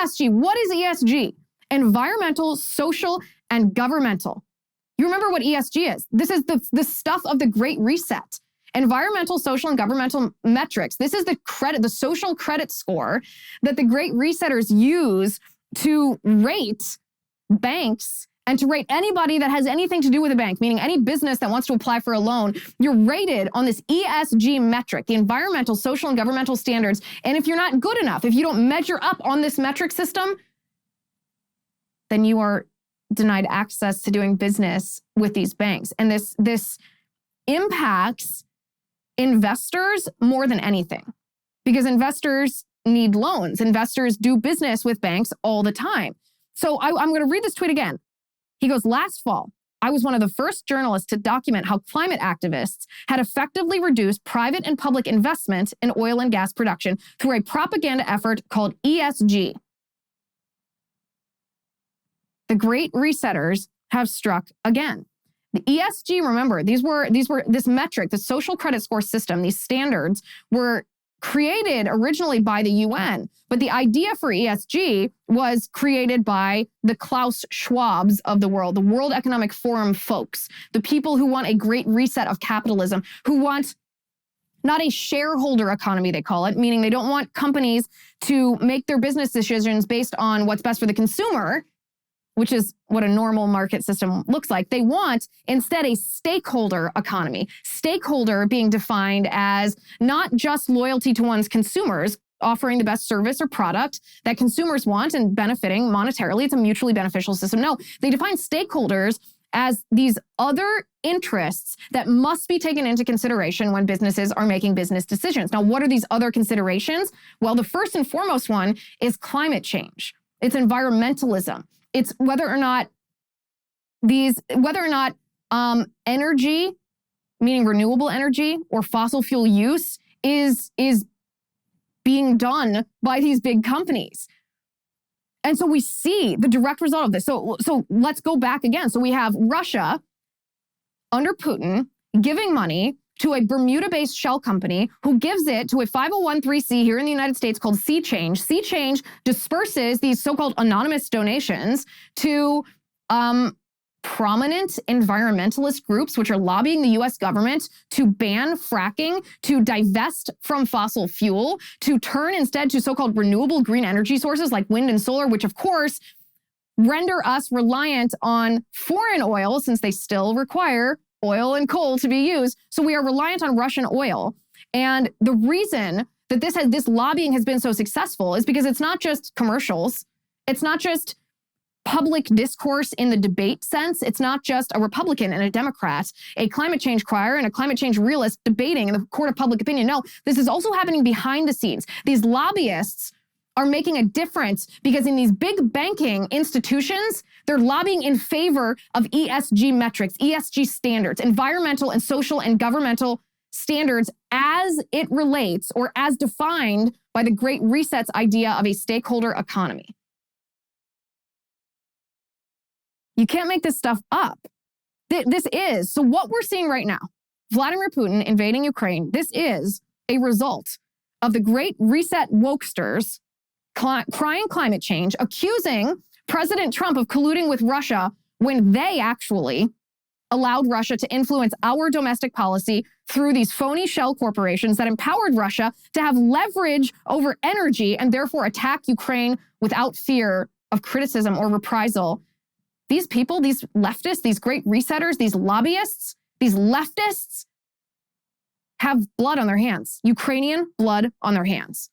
ESG. What is ESG? Environmental, social, and governmental. You remember what ESG is? This is the stuff of the Great Reset. Environmental, social, and governmental metrics. This is the social credit score that the Great Resetters use to rate banks and to rate anybody that has anything to do with a bank, meaning any business that wants to apply for a loan. You're rated on this ESG metric, the environmental, social, and governmental standards. And if you're not good enough, if you don't measure up on this metric system, then you are denied access to doing business with these banks. And this impacts investors more than anything, because investors need loans. Investors do business with banks all the time. So I'm going to read this tweet again. He goes, last fall, I was one of the first journalists to document how climate activists had effectively reduced private and public investment in oil and gas production through a propaganda effort called ESG. The Great Resetters have struck again. The ESG, remember, these were this metric, the social credit score system, these standards were created originally by the UN, but the idea for ESG was created by the Klaus Schwabs of the world, the World Economic Forum folks, the people who want a great reset of capitalism, who want not a shareholder economy, they call it, meaning they don't want companies to make their business decisions based on what's best for the consumer, which is what a normal market system looks like. They want instead a stakeholder economy. Stakeholder being defined as not just loyalty to one's consumers, offering the best service or product that consumers want and benefiting monetarily. It's a mutually beneficial system. No, they define stakeholders as these other interests that must be taken into consideration when businesses are making business decisions. Now, what are these other considerations? Well, the first and foremost one is climate change. It's environmentalism. It's whether or not energy, meaning renewable energy or fossil fuel use, is being done by these big companies. And so we see the direct result of this. So let's go back again. So we have Russia under Putin giving money to a Bermuda-based shell company who gives it to a 501(c)(3) here in the United States called Sea Change. Sea Change disperses these so-called anonymous donations to prominent environmentalist groups, which are lobbying the U.S. government to ban fracking, to divest from fossil fuel, to turn instead to so-called renewable green energy sources like wind and solar, which of course render us reliant on foreign oil since they still require oil and coal to be used. So we are reliant on Russian oil. And the reason that this lobbying has been so successful is because it's not just commercials. It's not just public discourse in the debate sense. It's not just a Republican and a Democrat, a climate change crier and a climate change realist debating in the court of public opinion. No, this is also happening behind the scenes. These lobbyists are making a difference because in these big banking institutions, they're lobbying in favor of ESG metrics, ESG standards, environmental and social and governmental standards as it relates or as defined by the Great Reset's idea of a stakeholder economy. You can't make this stuff up. So what we're seeing right now, Vladimir Putin invading Ukraine, this is a result of the Great Reset wokesters crying climate change, accusing President Trump of colluding with Russia when they actually allowed Russia to influence our domestic policy through these phony shell corporations that empowered Russia to have leverage over energy and therefore attack Ukraine without fear of criticism or reprisal. These people, these leftists, these Great Resetters, these lobbyists, these leftists have blood on their hands, Ukrainian blood on their hands.